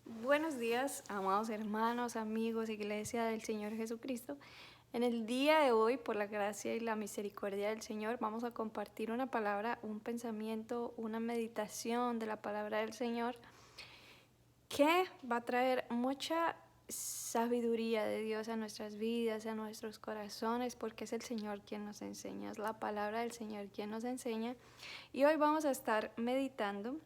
Buenos días, amados hermanos, amigos, iglesia del Señor Jesucristo. En el día de hoy, por la gracia y la misericordia del Señor, vamos a compartir una palabra, un pensamiento, una meditación de la palabra del Señor que va a traer mucha sabiduría de Dios a nuestras vidas, a nuestros corazones, porque es el Señor quien nos enseña, es la palabra del Señor quien nos enseña. Y hoy vamos a estar meditando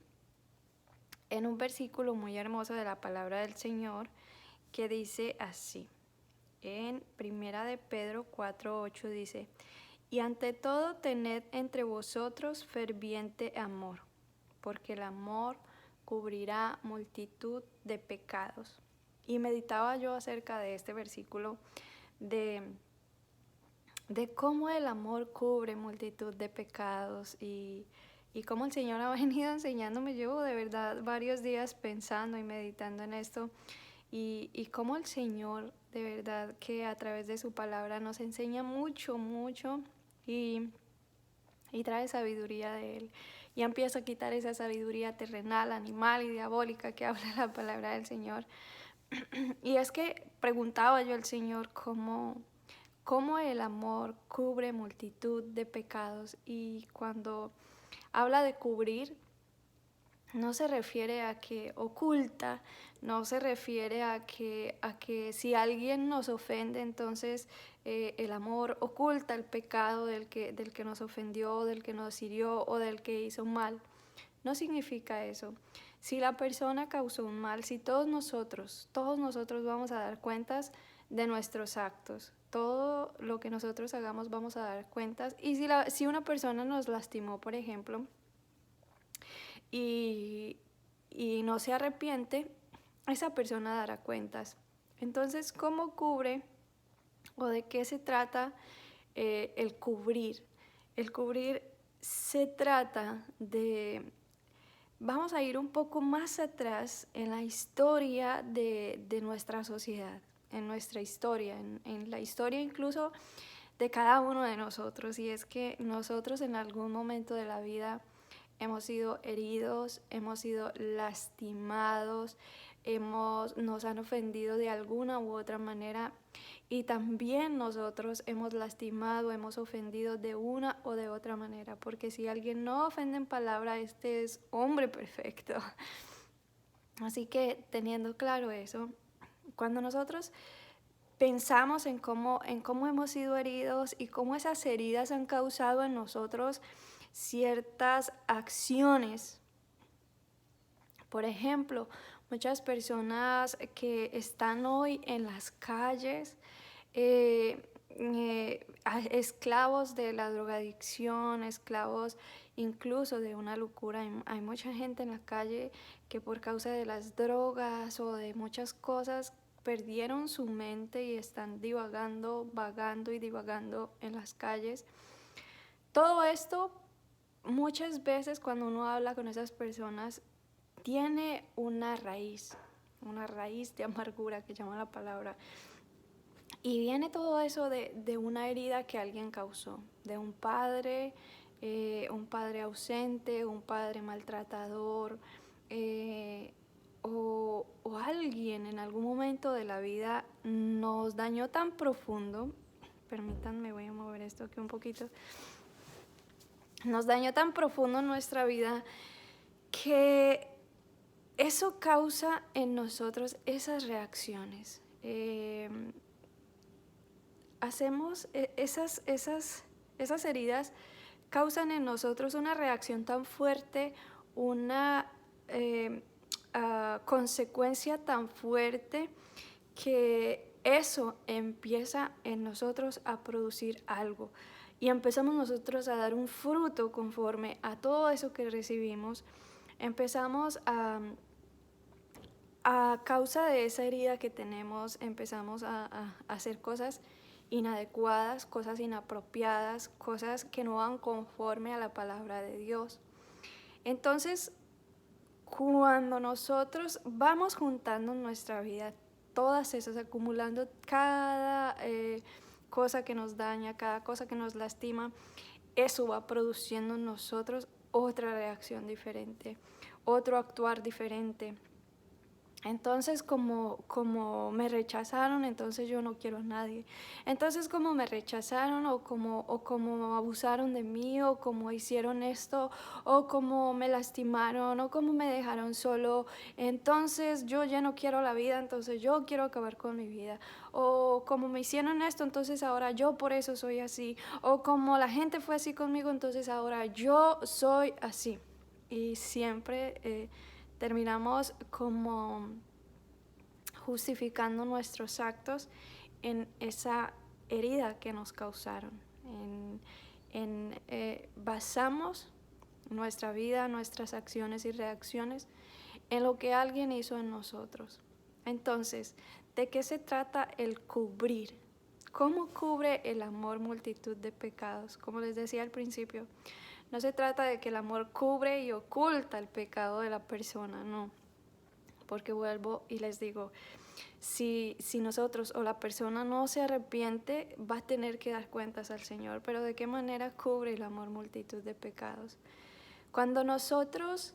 en un versículo muy hermoso de la palabra del Señor que dice así. En Primera de Pedro 4:8 dice: y ante todo tened entre vosotros ferviente amor, porque el amor cubrirá multitud de pecados. Y meditaba yo acerca de este versículo de, de cómo el amor cubre multitud de pecados y cómo el Señor ha venido enseñándome. Llevo de verdad varios días pensando y meditando en esto y cómo el Señor de verdad que a través de su palabra nos enseña mucho, mucho y, y trae sabiduría de Él. Y empieza a quitar esa sabiduría terrenal, animal y diabólica que habla la palabra del Señor. Y es que preguntaba yo al Señor cómo el amor cubre multitud de pecados, y cuando habla de cubrir, no se refiere a que oculta, no se refiere a que si alguien nos ofende, entonces el amor oculta el pecado del que nos ofendió, del que nos hirió o del que hizo mal. No significa eso. Si la persona causó un mal, si todos nosotros vamos a dar cuentas de nuestros actos. Todo lo que nosotros hagamos vamos a dar cuentas. Y si una persona nos lastimó, por ejemplo, y, y no se arrepiente, esa persona dará cuentas. Entonces, ¿cómo cubre o de qué se trata el cubrir? El cubrir se trata de... Vamos a ir un poco más atrás en la historia de nuestra sociedad, en nuestra historia, en la historia incluso de cada uno de nosotros. Y es que nosotros en algún momento de la vida hemos sido heridos, hemos sido lastimados, nos han ofendido de alguna u otra manera, y también nosotros hemos lastimado, hemos ofendido de una o de otra manera, porque si alguien no ofende en palabra, este es hombre perfecto. Así que teniendo claro eso, cuando nosotros pensamos en cómo hemos sido heridos y cómo esas heridas han causado en nosotros ciertas acciones. Por ejemplo, muchas personas que están hoy en las calles, esclavos de la drogadicción, esclavos incluso de una locura. Hay mucha gente en la calle que por causa de las drogas o de muchas cosas perdieron su mente y están divagando, vagando y divagando en las calles. Todo esto, muchas veces cuando uno habla con esas personas, tiene una raíz de amargura que llama la palabra. Y viene todo eso de una herida que alguien causó, de un padre ausente, un padre maltratador, o alguien en algún momento de la vida nos dañó tan profundo. Permítanme, voy a mover esto aquí un poquito. Nos dañó tan profundo en nuestra vida que eso causa en nosotros esas reacciones. Esas heridas causan en nosotros una reacción tan fuerte, una consecuencia tan fuerte, que eso empieza en nosotros a producir algo. Y empezamos nosotros a dar un fruto conforme a todo eso que recibimos. Empezamos a causa de esa herida que tenemos, empezamos a hacer cosas inadecuadas, cosas inapropiadas, cosas que no van conforme a la palabra de Dios. Entonces, cuando nosotros vamos juntando en nuestra vida todas esas, acumulando cada cosa que nos daña, cada cosa que nos lastima, eso va produciendo en nosotros otra reacción diferente, otro actuar diferente. Entonces, como me rechazaron, entonces yo no quiero a nadie. Entonces, como me rechazaron o como abusaron de mí o como hicieron esto o como me lastimaron o como me dejaron solo, entonces yo ya no quiero la vida, entonces yo quiero acabar con mi vida. O como me hicieron esto, entonces ahora yo por eso soy así. O como la gente fue así conmigo, entonces ahora yo soy así. Y siempre terminamos como justificando nuestros actos en esa herida que nos causaron. Basamos nuestra vida, nuestras acciones y reacciones en lo que alguien hizo en nosotros. Entonces, ¿de qué se trata el cubrir? ¿Cómo cubre el amor multitud de pecados? Como les decía al principio, no se trata de que el amor cubre y oculta el pecado de la persona, no. Porque vuelvo y les digo, si nosotros o la persona no se arrepiente, va a tener que dar cuentas al Señor. Pero ¿de qué manera cubre el amor multitud de pecados? Cuando nosotros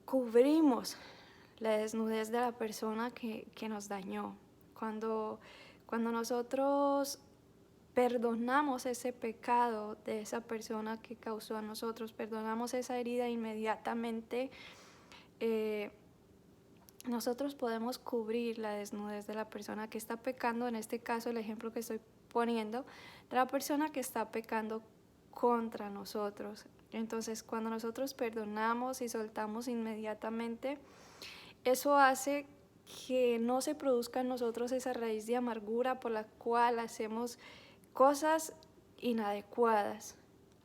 cubrimos la desnudez de la persona que nos dañó, cuando nosotros perdonamos ese pecado de esa persona que causó a nosotros, perdonamos esa herida inmediatamente, nosotros podemos cubrir la desnudez de la persona que está pecando, en este caso el ejemplo que estoy poniendo, de la persona que está pecando contra nosotros. Entonces, cuando nosotros perdonamos y soltamos inmediatamente, eso hace que no se produzca en nosotros esa raíz de amargura por la cual hacemos cosas inadecuadas.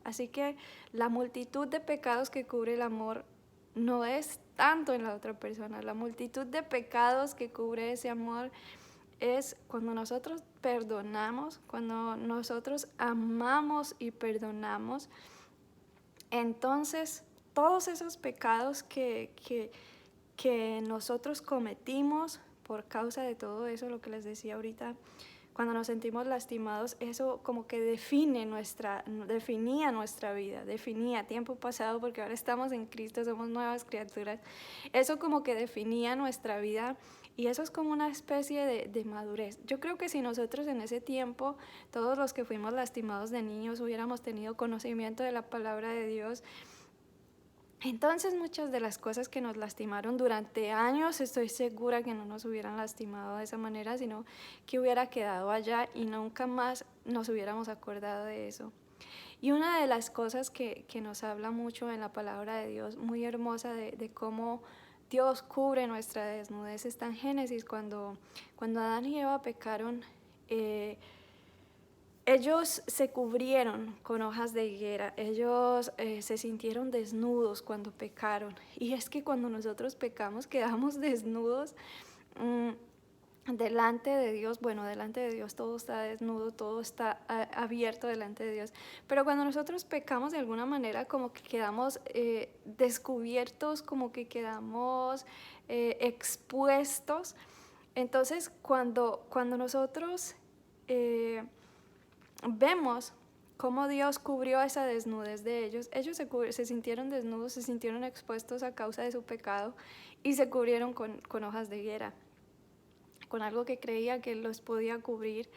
Así que la multitud de pecados que cubre el amor no es tanto en la otra persona. La multitud de pecados que cubre ese amor es cuando nosotros perdonamos, cuando nosotros amamos y perdonamos. Entonces, todos esos pecados que nosotros cometimos por causa de todo eso, lo que les decía ahorita, cuando nos sentimos lastimados, eso como que definía nuestra vida, definía tiempo pasado, porque ahora estamos en Cristo, somos nuevas criaturas, eso como que definía nuestra vida y eso es como una especie de madurez. Yo creo que si nosotros en ese tiempo, todos los que fuimos lastimados de niños, hubiéramos tenido conocimiento de la palabra de Dios, entonces muchas de las cosas que nos lastimaron durante años, estoy segura que no nos hubieran lastimado de esa manera, sino que hubiera quedado allá y nunca más nos hubiéramos acordado de eso. Y una de las cosas que nos habla mucho en la palabra de Dios, muy hermosa de cómo Dios cubre nuestra desnudez, está en Génesis, cuando Adán y Eva pecaron, ellos se cubrieron con hojas de higuera, ellos se sintieron desnudos cuando pecaron. Y es que cuando nosotros pecamos quedamos desnudos delante de Dios. Bueno, delante de Dios todo está desnudo, todo está abierto delante de Dios. Pero cuando nosotros pecamos de alguna manera como que quedamos descubiertos, como que quedamos expuestos. Entonces cuando nosotros vemos cómo Dios cubrió esa desnudez de ellos. Ellos se sintieron desnudos, se sintieron expuestos a causa de su pecado y se cubrieron con hojas de higuera, con algo que creía que los podía cubrir.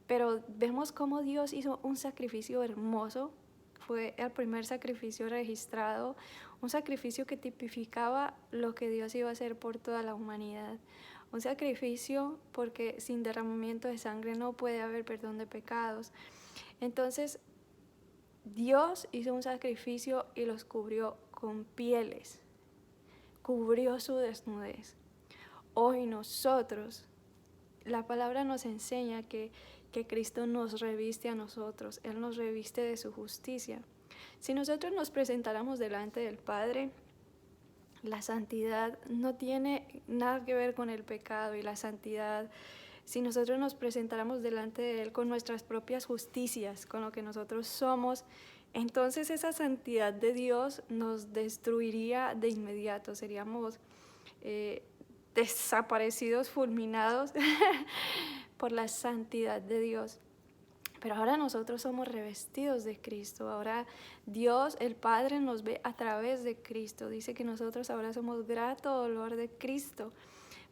Pero vemos cómo Dios hizo un sacrificio hermoso. Fue el primer sacrificio registrado, un sacrificio que tipificaba lo que Dios iba a hacer por toda la humanidad. Un sacrificio porque sin derramamiento de sangre no puede haber perdón de pecados. Entonces, Dios hizo un sacrificio y los cubrió con pieles, cubrió su desnudez. Hoy nosotros, la palabra nos enseña que Cristo nos reviste a nosotros, Él nos reviste de su justicia. Si nosotros nos presentáramos delante del Padre, la santidad no tiene nada que ver con el pecado, y la santidad, si nosotros nos presentáramos delante de Él con nuestras propias justicias, con lo que nosotros somos, entonces esa santidad de Dios nos destruiría de inmediato, seríamos desaparecidos, fulminados por la santidad de Dios. Pero ahora nosotros somos revestidos de Cristo. Ahora Dios, el Padre, nos ve a través de Cristo. Dice que nosotros ahora somos grato dolor de Cristo.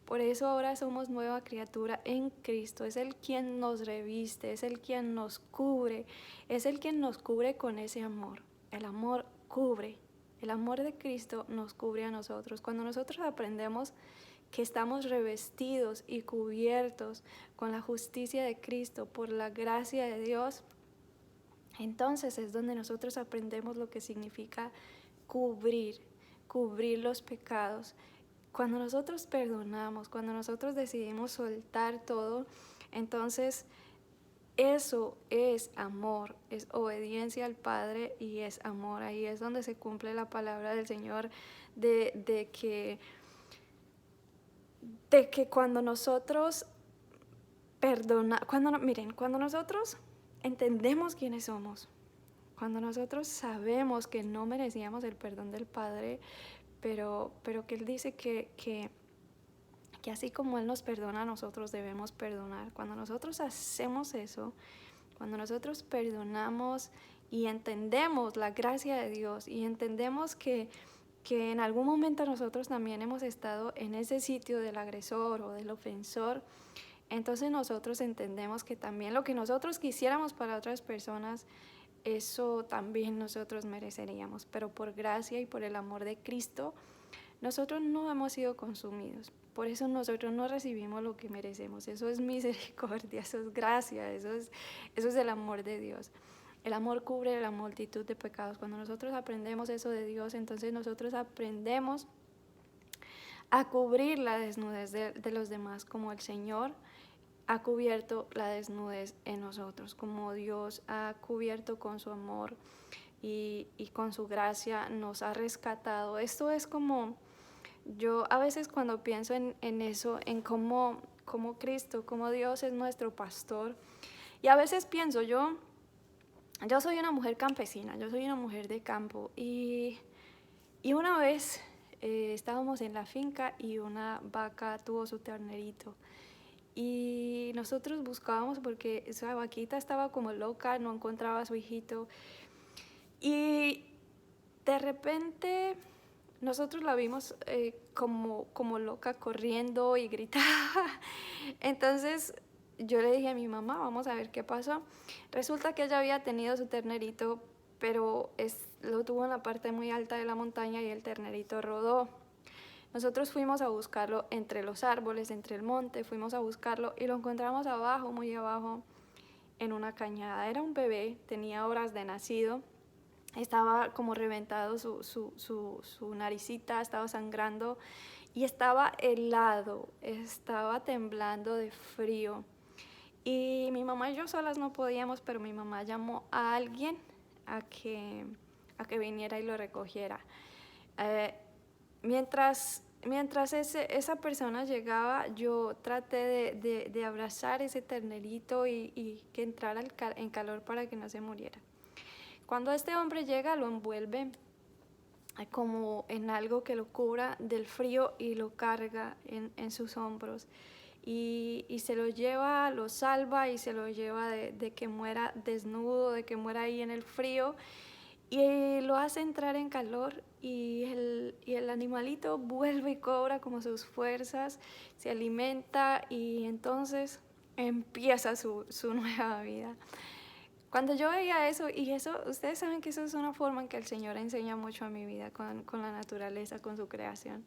Por eso ahora somos nueva criatura en Cristo. Es Él quien nos reviste, es Él quien nos cubre, es Él quien nos cubre con ese amor. El amor cubre. El amor de Cristo nos cubre a nosotros. Cuando nosotros aprendemos que estamos revestidos y cubiertos con la justicia de Cristo por la gracia de Dios, entonces es donde nosotros aprendemos lo que significa cubrir los pecados. Cuando nosotros perdonamos, cuando nosotros decidimos soltar todo, entonces eso es amor, es obediencia al Padre y es amor. Ahí es donde se cumple la palabra del Señor de que cuando nosotros cuando nosotros entendemos quiénes somos, cuando nosotros sabemos que no merecíamos el perdón del Padre, pero que Él dice que así como Él nos perdona, nosotros debemos perdonar. Cuando nosotros hacemos eso, cuando nosotros perdonamos y entendemos la gracia de Dios y entendemos que en algún momento nosotros también hemos estado en ese sitio del agresor o del ofensor, entonces nosotros entendemos que también lo que nosotros quisiéramos para otras personas, eso también nosotros mereceríamos. Pero por gracia y por el amor de Cristo, nosotros no hemos sido consumidos. Por eso nosotros no recibimos lo que merecemos. Eso es misericordia, eso es gracia, eso es el amor de Dios. El amor cubre la multitud de pecados. Cuando nosotros aprendemos eso de Dios, entonces nosotros aprendemos a cubrir la desnudez de los demás, como el Señor ha cubierto la desnudez en nosotros, como Dios ha cubierto con su amor y con su gracia nos ha rescatado. Esto es como, yo a veces cuando pienso en eso, en cómo Cristo, cómo Dios es nuestro pastor, y a veces pienso, yo soy una mujer campesina, yo soy una mujer de campo, y una vez estábamos en la finca y una vaca tuvo su ternerito. Y nosotros buscábamos porque esa vaquita estaba como loca, no encontraba a su hijito. Y de repente nosotros la vimos como loca corriendo y gritaba. Entonces yo le dije a mi mamá, vamos a ver qué pasó. Resulta que ella había tenido su ternerito, pero lo tuvo en la parte muy alta de la montaña y el ternerito rodó. Nosotros fuimos a buscarlo entre los árboles, entre el monte, fuimos a buscarlo y lo encontramos abajo, muy abajo, en una cañada. Era un bebé, tenía horas de nacido, estaba como reventado su naricita, estaba sangrando y estaba helado, estaba temblando de frío. Y mi mamá y yo solas no podíamos, pero mi mamá llamó a alguien a que viniera y lo recogiera. Mientras esa persona llegaba, yo traté de abrazar ese ternerito y que entrara en calor para que no se muriera. Cuando este hombre llega, lo envuelve como en algo que lo cubra del frío y lo carga en sus hombros. Y se lo lleva, lo salva y se lo lleva de que muera desnudo, de que muera ahí en el frío. Y lo hace entrar en calor y el animalito vuelve y cobra como sus fuerzas, se alimenta y entonces empieza su nueva vida. Cuando yo veía eso, y eso, ustedes saben que eso es una forma en que el Señor enseña mucho a mi vida con la naturaleza, con su creación.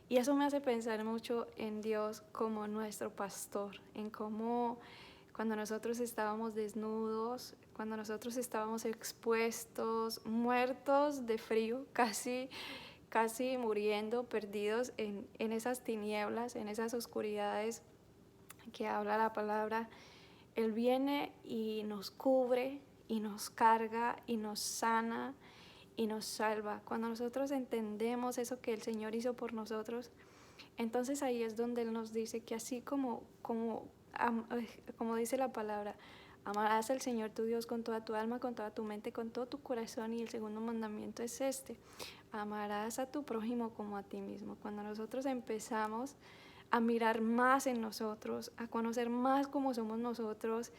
Y eso me hace pensar mucho en Dios como nuestro pastor, en cómo cuando nosotros estábamos desnudos, cuando nosotros estábamos expuestos, muertos de frío, casi muriendo, perdidos en esas tinieblas, en esas oscuridades que habla la palabra, Él viene y nos cubre y nos carga y nos sana y nos salva. Cuando nosotros entendemos eso que el Señor hizo por nosotros, entonces ahí es donde Él nos dice que así como dice la palabra, amarás al Señor tu Dios con toda tu alma, con toda tu mente, con todo tu corazón, y el segundo mandamiento es este: amarás a tu prójimo como a ti mismo. Cuando nosotros empezamos a mirar más en nosotros, a conocer más cómo somos nosotros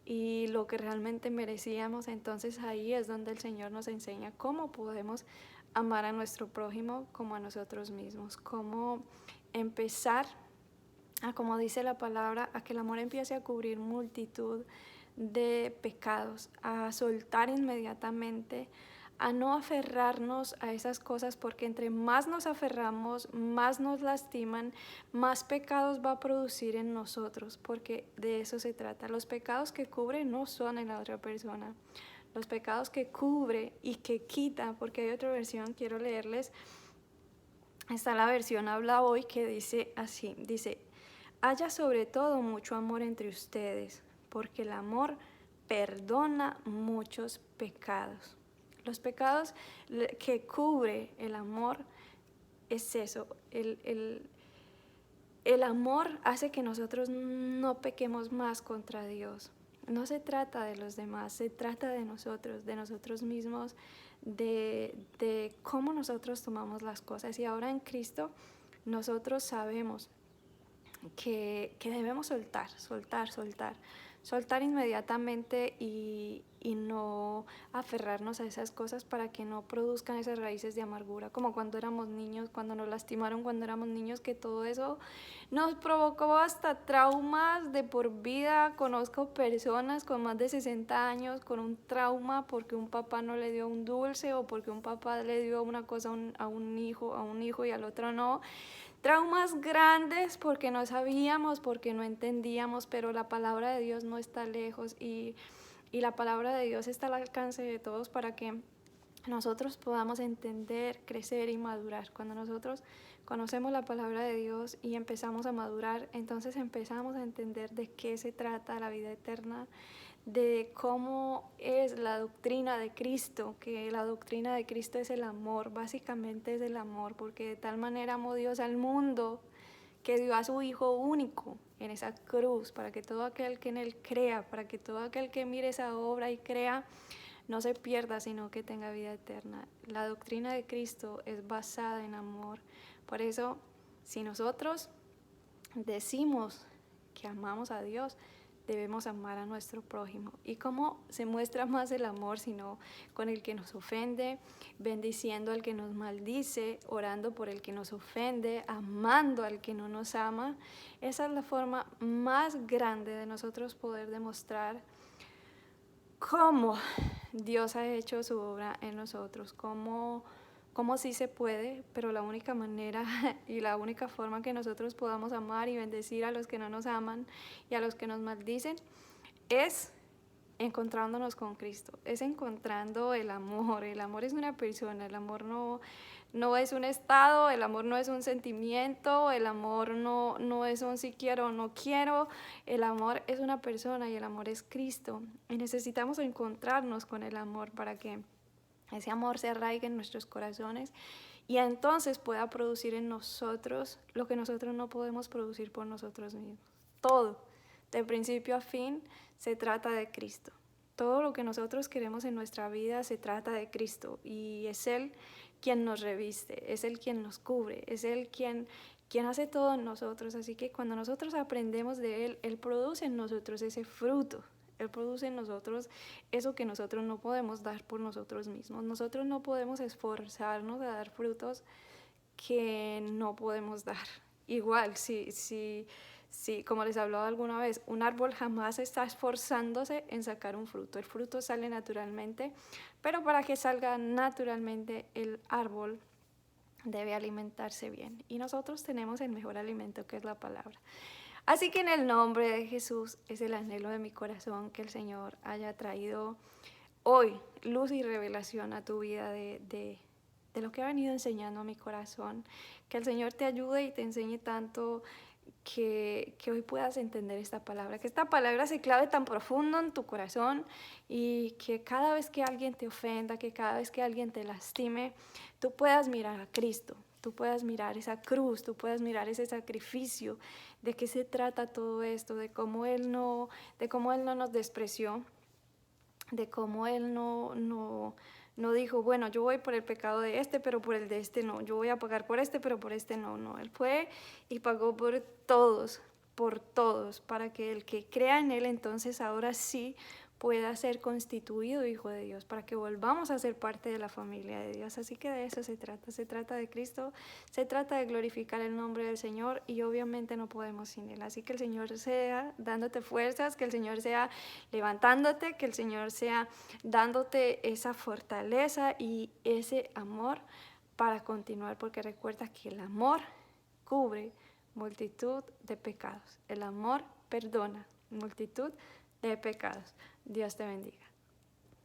y lo que realmente merecíamos. Entonces ahí es donde el Señor nos enseña cómo podemos amar a nuestro prójimo como a nosotros mismos, cómo empezar a, como dice la palabra, a que el amor empiece a cubrir multitud de pecados, a soltar inmediatamente, a no aferrarnos a esas cosas, porque entre más nos aferramos, más nos lastiman, más pecados va a producir en nosotros, porque de eso se trata. Los pecados que cubre no son en la otra persona. Los pecados que cubre y que quita, porque hay otra versión, quiero leerles, está la versión Habla Hoy, que dice así, dice: haya sobre todo mucho amor entre ustedes, porque el amor perdona muchos pecados. Los pecados que cubre el amor es eso, el amor hace que nosotros no pequemos más contra Dios. No se trata de los demás, se trata de nosotros mismos, de cómo nosotros tomamos las cosas. Y ahora en Cristo nosotros sabemos que debemos soltar inmediatamente y no aferrarnos a esas cosas para que no produzcan esas raíces de amargura, como cuando éramos niños, cuando nos lastimaron cuando éramos niños, que todo eso nos provocó hasta traumas de por vida. Conozco personas con más de 60 años con un trauma porque un papá no le dio un dulce o porque un papá le dio una cosa a un hijo y al otro no. Traumas grandes porque no sabíamos, porque no entendíamos, pero la palabra de Dios no está lejos y la palabra de Dios está al alcance de todos para que nosotros podamos entender, crecer y madurar. Cuando nosotros conocemos la palabra de Dios y empezamos a madurar, entonces empezamos a entender de qué se trata la vida eterna, de cómo es la doctrina de Cristo, que la doctrina de Cristo es el amor, básicamente es el amor, porque de tal manera amó Dios al mundo que dio a su Hijo único en esa cruz, para que todo aquel que en Él crea, para que todo aquel que mire esa obra y crea, no se pierda, sino que tenga vida eterna. La doctrina de Cristo es basada en amor. Por eso, si nosotros decimos que amamos a Dios, debemos amar a nuestro prójimo. ¿Y cómo se muestra más el amor sino con el que nos ofende, bendiciendo al que nos maldice, orando por el que nos ofende, amando al que no nos ama? Esa es la forma más grande de nosotros poder demostrar cómo Dios ha hecho su obra en nosotros, cómo sí se puede, pero la única manera y la única forma que nosotros podamos amar y bendecir a los que no nos aman y a los que nos maldicen es encontrándonos con Cristo, es encontrando el amor. El amor es una persona, el amor no es un estado, el amor no es un sentimiento, el amor no es un si quiero o no quiero, el amor es una persona y el amor es Cristo. Y necesitamos encontrarnos con el amor para que ese amor se arraigue en nuestros corazones y entonces pueda producir en nosotros lo que nosotros no podemos producir por nosotros mismos. Todo, de principio a fin, se trata de Cristo. Todo lo que nosotros queremos en nuestra vida se trata de Cristo y es Él quien nos reviste, es Él quien nos cubre, es Él quien hace todo en nosotros. Así que cuando nosotros aprendemos de Él, Él produce en nosotros ese fruto. Él produce en nosotros eso que nosotros no podemos dar por nosotros mismos. Nosotros no podemos esforzarnos a dar frutos que no podemos dar. Igual, si como les hablaba alguna vez, un árbol jamás está esforzándose en sacar un fruto. El fruto sale naturalmente, pero para que salga naturalmente el árbol debe alimentarse bien. Y nosotros tenemos el mejor alimento, que es la palabra. Así que en el nombre de Jesús es el anhelo de mi corazón que el Señor haya traído hoy luz y revelación a tu vida de lo que ha venido enseñando a mi corazón. Que el Señor te ayude y te enseñe tanto que hoy puedas entender esta palabra, que esta palabra se clave tan profundo en tu corazón y que cada vez que alguien te ofenda, que cada vez que alguien te lastime, tú puedas mirar a Cristo. Tú puedas mirar esa cruz, tú puedas mirar ese sacrificio, de qué se trata todo esto, de cómo Él no nos despreció, de cómo Él no dijo, bueno, yo voy por el pecado de este, pero por el de este no, yo voy a pagar por este, pero por este no. Él fue y pagó por todos, por todos, para que el que crea en Él entonces ahora sí pueda ser constituido hijo de Dios, para que volvamos a ser parte de la familia de Dios. Así que de eso se trata de Cristo, se trata de glorificar el nombre del Señor y obviamente no podemos sin Él. Así que el Señor sea dándote fuerzas, que el Señor sea levantándote, que el Señor sea dándote esa fortaleza y ese amor para continuar, porque recuerda que el amor cubre multitud de pecados. El amor perdona multitud de pecados. Dios te bendiga.